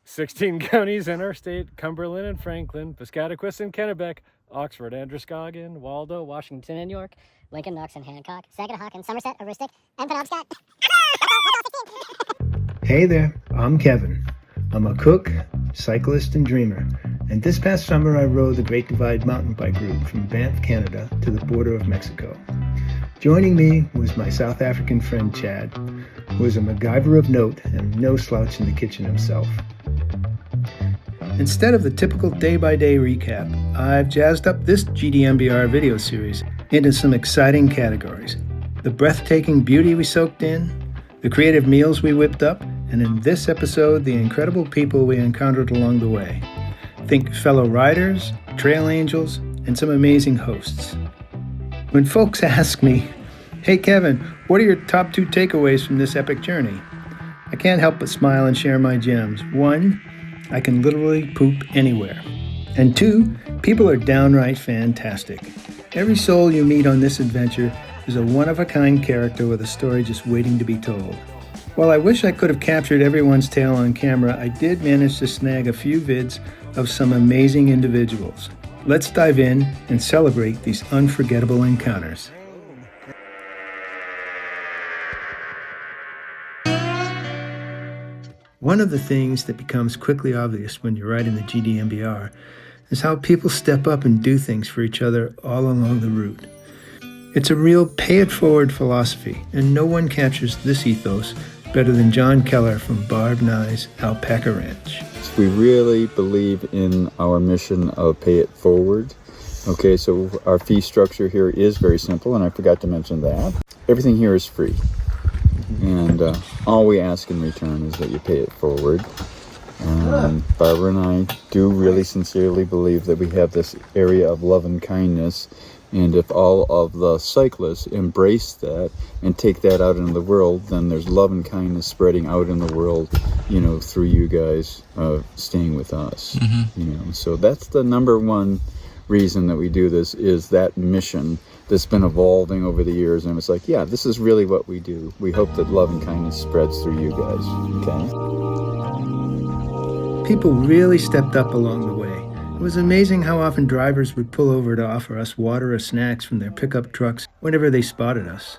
16 counties in our state: Cumberland and Franklin, Piscataquis and Kennebec, Oxford, Androscoggin, Waldo, Washington and York, Lincoln, Knox, and Hancock, Saginaw and Somerset, Aroostook, and Penobscot. Hey there, I'm Kevin. I'm a cook, cyclist, and dreamer. And this past summer, I rode the Great Divide mountain bike route from Banff, Canada to the border of Mexico. Joining me was my South African friend Chad, who is a MacGyver of note and no slouch in the kitchen himself. Instead of the typical day-by-day recap, I've jazzed up this GDMBR video series into some exciting categories. The breathtaking beauty we soaked in, the creative meals we whipped up, and in this episode, the incredible people we encountered along the way. Think fellow riders, trail angels, and some amazing hosts. When folks ask me, "Hey Kevin, what are your top 2 takeaways from this epic journey?" I can't help but smile and share my gems. 1, I can literally poop anywhere. And 2, people are downright fantastic. Every soul you meet on this adventure is a one-of-a-kind character with a story just waiting to be told. While I wish I could have captured everyone's tale on camera, I did manage to snag a few vids of some amazing individuals. Let's dive in and celebrate these unforgettable encounters. One of the things that becomes quickly obvious when you're riding the GDMBR is how people step up and do things for each other all along the route. It's a real pay-it-forward philosophy, and no one captures this ethos better than John Keller from Barb Nye's Alpaca Ranch. We really believe in our mission of pay it forward. Okay, so our fee structure here is very simple, and I forgot to mention that. Everything here is free. And all we ask in return is that you pay it forward. Barbara and I do really sincerely believe that we have this area of love and kindness. And if all of the cyclists embrace that and take that out into the world, then there's love and kindness spreading out in the world, through you guys staying with us. So that's the number one reason that we do this, is that mission that's been evolving over the years. And it's like, yeah, this is really what we do. We hope that love and kindness spreads through you guys, okay? People really stepped up along the way. It was amazing how often drivers would pull over to offer us water or snacks from their pickup trucks whenever they spotted us.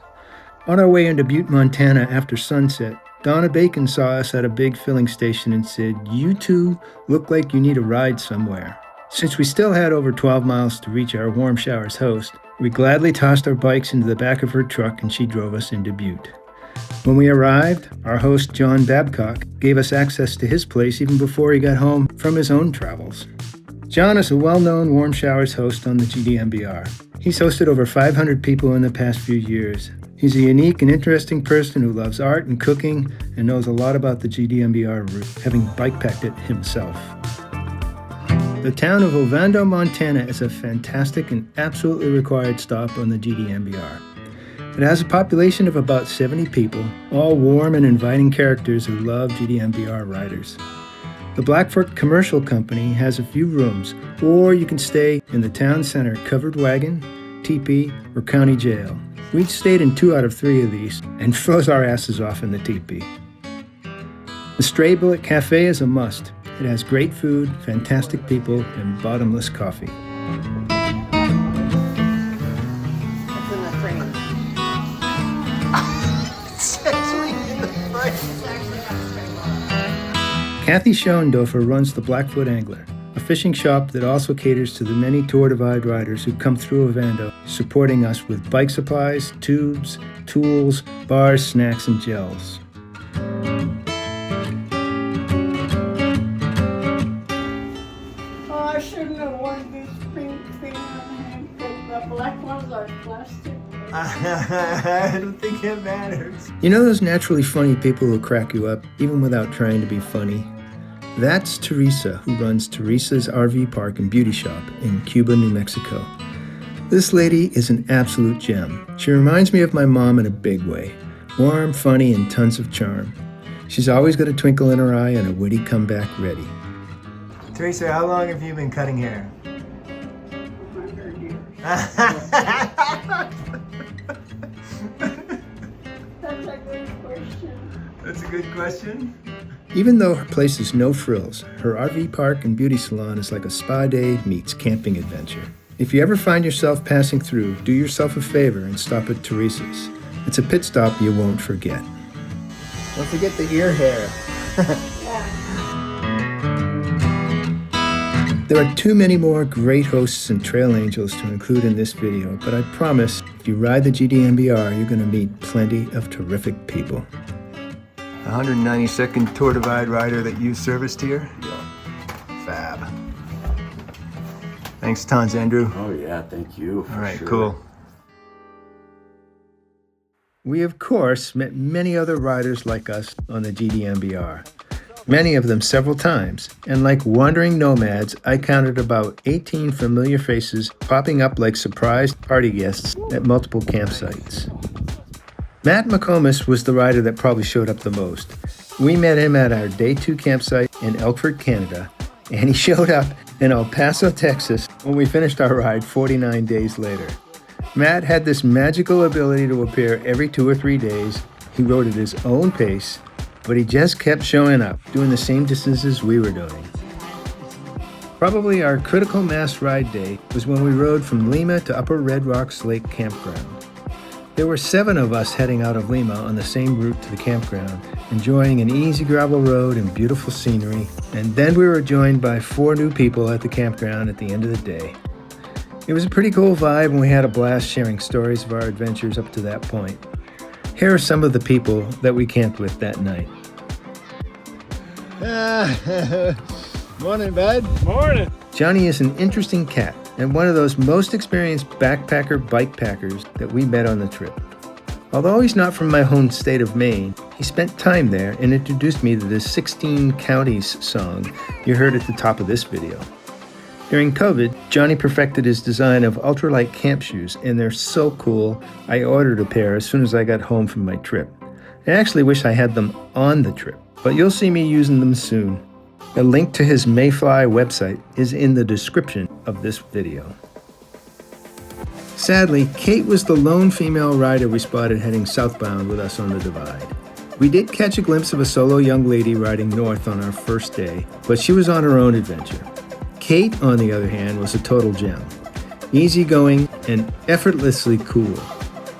On our way into Butte, Montana after sunset, Donna Bacon saw us at a big filling station and said, "You two look like you need a ride somewhere." Since we still had over 12 miles to reach our Warm Showers host, we gladly tossed our bikes into the back of her truck and she drove us into Butte. When we arrived, our host John Babcock gave us access to his place even before he got home from his own travels. John is a well-known Warm Showers host on the GDMBR. He's hosted over 500 people in the past few years. He's a unique and interesting person who loves art and cooking and knows a lot about the GDMBR route, having bike-packed it himself. The town of Ovando, Montana is a fantastic and absolutely required stop on the GDMBR. It has a population of about 70 people, all warm and inviting characters who love GDMBR riders. The Blackfoot Commercial Company has a few rooms, or you can stay in the town center covered wagon, teepee, or county jail. We stayed in 2 out of 3 of these and froze our asses off in the teepee. The Stray Bullet Cafe is a must. It has great food, fantastic people, and bottomless coffee. Kathy Schoendorfer runs the Blackfoot Angler, a fishing shop that also caters to the many Tour Divide riders who come through Ovando, supporting us with bike supplies, tubes, tools, bars, snacks, and gels. Oh, I shouldn't have worn this pink thing on hand because the black ones are plastic. I don't think it matters. You know those naturally funny people who crack you up, even without trying to be funny? That's Theresa, who runs Theresa's RV Park and Beauty Shop in Cuba, New Mexico. This lady is an absolute gem. She reminds me of my mom in a big way. Warm, funny, and tons of charm. She's always got a twinkle in her eye and a witty comeback ready. Theresa, how long have you been cutting hair? 100 years. That's a good question. That's a good question. Even though her place is no frills, her RV park and beauty salon is like a spa day meets camping adventure. If you ever find yourself passing through, do yourself a favor and stop at Theresa's. It's a pit stop you won't forget. Don't forget the ear hair. There are too many more great hosts and trail angels to include in this video, but I promise if you ride the GDMBR, you're going to meet plenty of terrific people. 192nd Tour Divide rider that you serviced here? Yeah. Fab. Thanks tons, Andrew. Oh yeah, thank you. All right, cool. We, of course, met many other riders like us on the GDMBR. Many of them several times, and like wandering nomads, I counted about 18 familiar faces popping up like surprise party guests at multiple campsites. Matt McComas was the rider that probably showed up the most. We met him at our day 2 campsite in Elkford, Canada, and he showed up in El Paso, Texas when we finished our ride 49 days later. Matt had this magical ability to appear every 2 or 3 days. He rode at his own pace, but he just kept showing up, doing the same distances we were doing. Probably our critical mass ride day was when we rode from Lima to Upper Red Rocks Lake Campground. There were 7 of us heading out of Lima on the same route to the campground, enjoying an easy gravel road and beautiful scenery, and then we were joined by 4 new people at the campground at the end of the day. It was a pretty cool vibe, and we had a blast sharing stories of our adventures up to that point. Here are some of the people that we camped with that night. Morning, bud. Morning. Johnny is an interesting cat and one of those most experienced backpacker bike packers that we met on the trip. Although he's not from my home state of Maine, he spent time there and introduced me to the 16 Counties song you heard at the top of this video. During COVID, Johnny perfected his design of ultralight camp shoes, and they're so cool, I ordered a pair as soon as I got home from my trip. I actually wish I had them on the trip, but you'll see me using them soon. A link to his Mayfly website is in the description of this video. Sadly, Kate was the lone female rider we spotted heading southbound with us on the divide. We did catch a glimpse of a solo young lady riding north on our first day, but she was on her own adventure. Kate, on the other hand, was a total gem. Easygoing and effortlessly cool.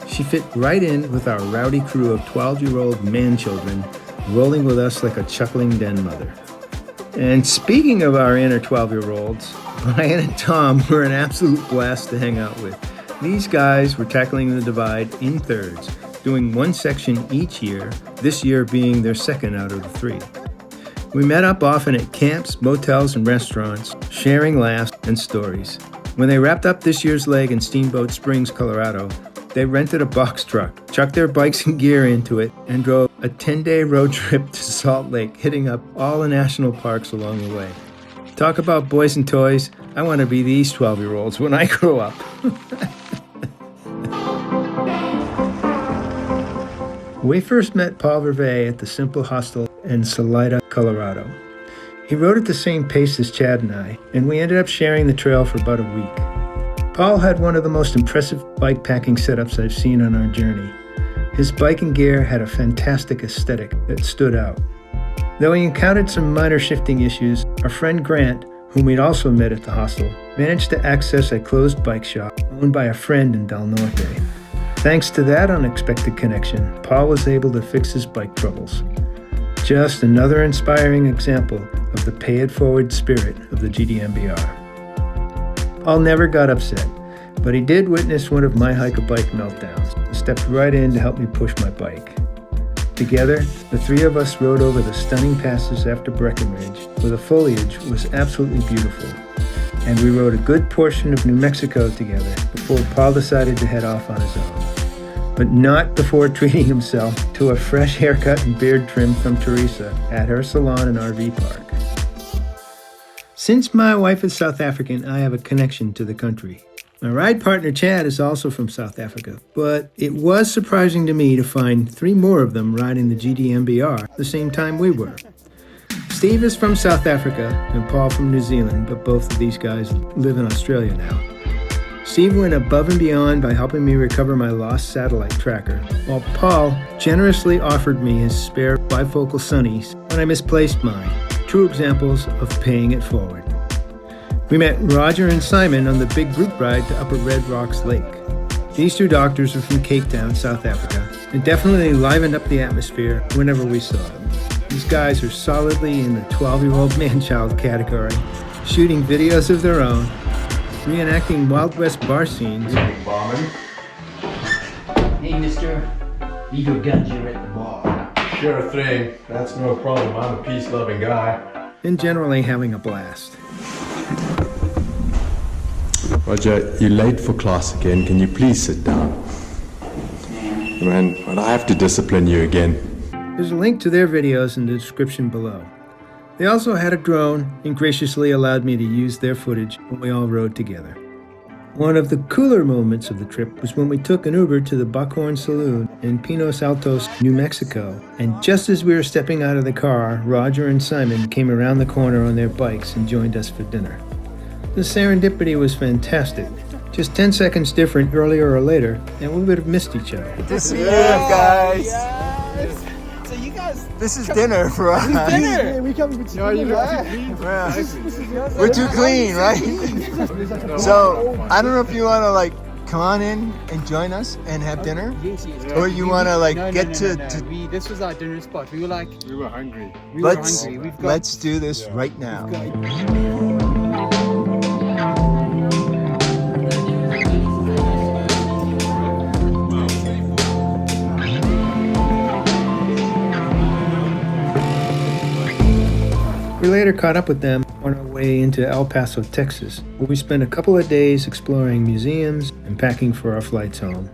She fit right in with our rowdy crew of 12-year-old man-children, rolling with us like a chuckling den mother. And speaking of our inner 12-year-olds, Brian and Tom were an absolute blast to hang out with. These guys were tackling the divide in thirds, doing one section each year, this year being their second out of the 3. We met up often at camps, motels, and restaurants, sharing laughs and stories. When they wrapped up this year's leg in Steamboat Springs, Colorado, they rented a box truck, chucked their bikes and gear into it, and drove a 10-day road trip to Salt Lake, hitting up all the national parks along the way. Talk about boys and toys. I want to be these 12-year-olds when I grow up. We first met Paul Vervey at the Simple Hostel in Salida, Colorado. He rode at the same pace as Chad and I, and we ended up sharing the trail for about a week. Paul had one of the most impressive bike packing setups I've seen on our journey. His biking gear had a fantastic aesthetic that stood out. Though he encountered some minor shifting issues, our friend Grant, whom we'd also met at the hostel, managed to access a closed bike shop owned by a friend in Del Norte. Thanks to that unexpected connection, Paul was able to fix his bike troubles. Just another inspiring example of the pay-it-forward spirit of the GDMBR. Paul never got upset, but he did witness one of my hike-a-bike meltdowns and stepped right in to help me push my bike. Together, the 3 of us rode over the stunning passes after Breckenridge, where the foliage was absolutely beautiful. And we rode a good portion of New Mexico together before Paul decided to head off on his own. But not before treating himself to a fresh haircut and beard trim from Theresa at her salon and RV park. Since my wife is South African, I have a connection to the country. My ride partner Chad is also from South Africa, but it was surprising to me to find 3 more of them riding the GDMBR the same time we were. Steve is from South Africa and Paul from New Zealand, but both of these guys live in Australia now. Steve went above and beyond by helping me recover my lost satellite tracker, while Paul generously offered me his spare bifocal sunnies when I misplaced mine. True examples of paying it forward. We met Roger and Simon on the big group ride to Upper Red Rocks Lake. These two doctors are from Cape Town, South Africa, and definitely livened up the atmosphere whenever we saw them. These guys are solidly in the 12-year-old man-child category, shooting videos of their own, reenacting Wild West bar scenes. Hey, mister, leave your guns here at the bar. Sure thing. That's no problem. I'm a peace-loving guy. And generally having a blast. Roger, you're late for class again. Can you please sit down? Man, but I have to discipline you again. There's a link to their videos in the description below. They also had a drone and graciously allowed me to use their footage when we all rode together. One of the cooler moments of the trip was when we took an Uber to the Buckhorn Saloon in Pinos Altos, New Mexico. And just as we were stepping out of the car, Roger and Simon came around the corner on their bikes and joined us for dinner. The serendipity was fantastic. Just 10 seconds different earlier or later, and we would have missed each other. Good to see you guys. So you guys, this is dinner for us. Yeah, we come with We're too clean, right? So I don't know if you want to like come on in and join us and have dinner, or you want to like get to. This was our dinner spot. We were hungry. Let's do this right now. We later caught up with them on our way into El Paso, Texas, where we spent a couple of days exploring museums and packing for our flights home.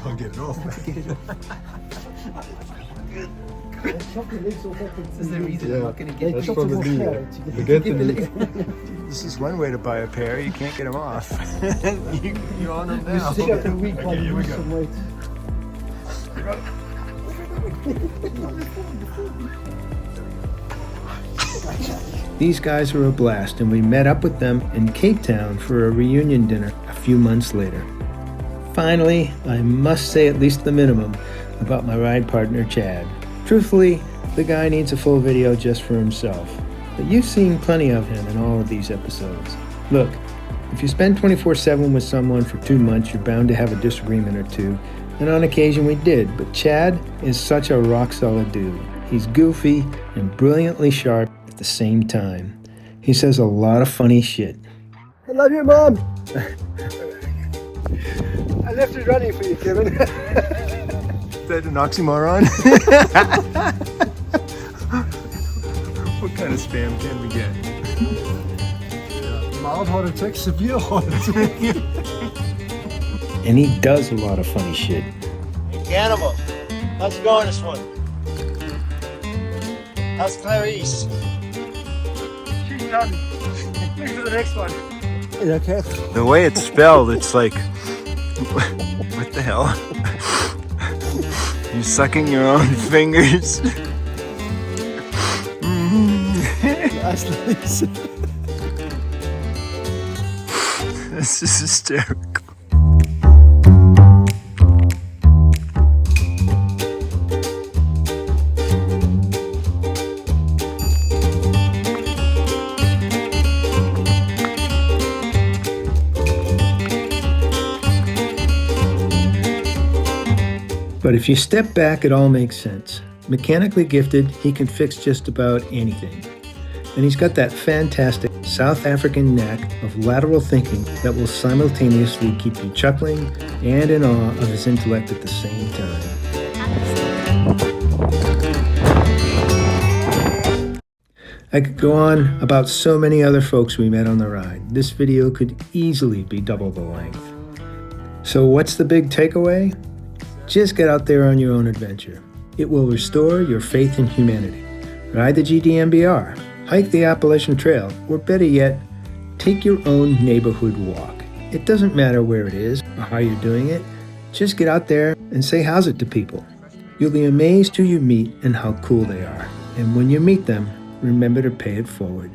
Can't get it off. This is the reason I'm not going to get That's probably it. This is one way to buy a pair. You can't get them off. you own them now. Okay, here we go. These guys were a blast, and we met up with them in Cape Town for a reunion dinner a few months later. Finally, I must say at least the minimum about my ride partner, Chad. Truthfully, the guy needs a full video just for himself, but you've seen plenty of him in all of these episodes. Look, if you spend 24/7 with someone for 2 months, you're bound to have a disagreement or two, and on occasion we did, but Chad is such a rock-solid dude. He's goofy and brilliantly sharp at the same time. He says a lot of funny shit. I love you, Mom. I left it running for you, Kevin. Is that an oxymoron? What kind of spam can we get? Mild heart attack, severe heart attack. And he does a lot of funny shit. Animal. How's it going this one? How's Clarice? She's done. Wait for the next one. Okay. The way it's spelled, it's like, what the hell? You're sucking your own fingers. This is hysterical. But if you step back, it all makes sense. Mechanically gifted, he can fix just about anything. And he's got that fantastic South African knack of lateral thinking that will simultaneously keep you chuckling and in awe of his intellect at the same time. I could go on about so many other folks we met on the ride. This video could easily be double the length. So what's the big takeaway? Just get out there on your own adventure. It will restore your faith in humanity. Ride the GDMBR, hike the Appalachian Trail, or better yet, take your own neighborhood walk. It doesn't matter where it is or how you're doing it. Just get out there and say how's it to people. You'll be amazed who you meet and how cool they are. And when you meet them, remember to pay it forward.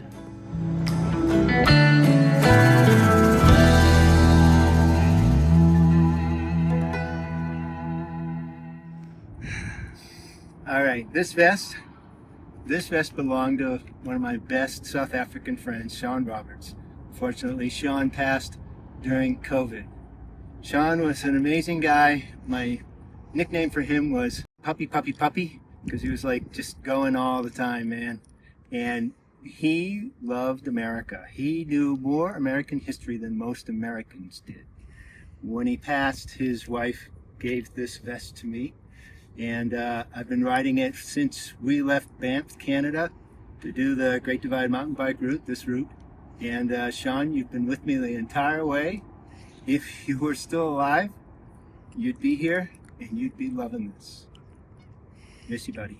right, this vest belonged to one of my best South African friends, Sean Roberts. Fortunately, Sean passed during COVID. Sean was an amazing guy. My nickname for him was Puppy Puppy Puppy, because he was like just going all the time, man. And he loved America. He knew more American history than most Americans did. When he passed, his wife gave this vest to me, and I've been riding it since we left Banff, Canada, to do the Great Divide mountain bike route, this route. And Sean, you've been with me the entire way. If you were still alive, you'd be here and you'd be loving this. Miss you, buddy.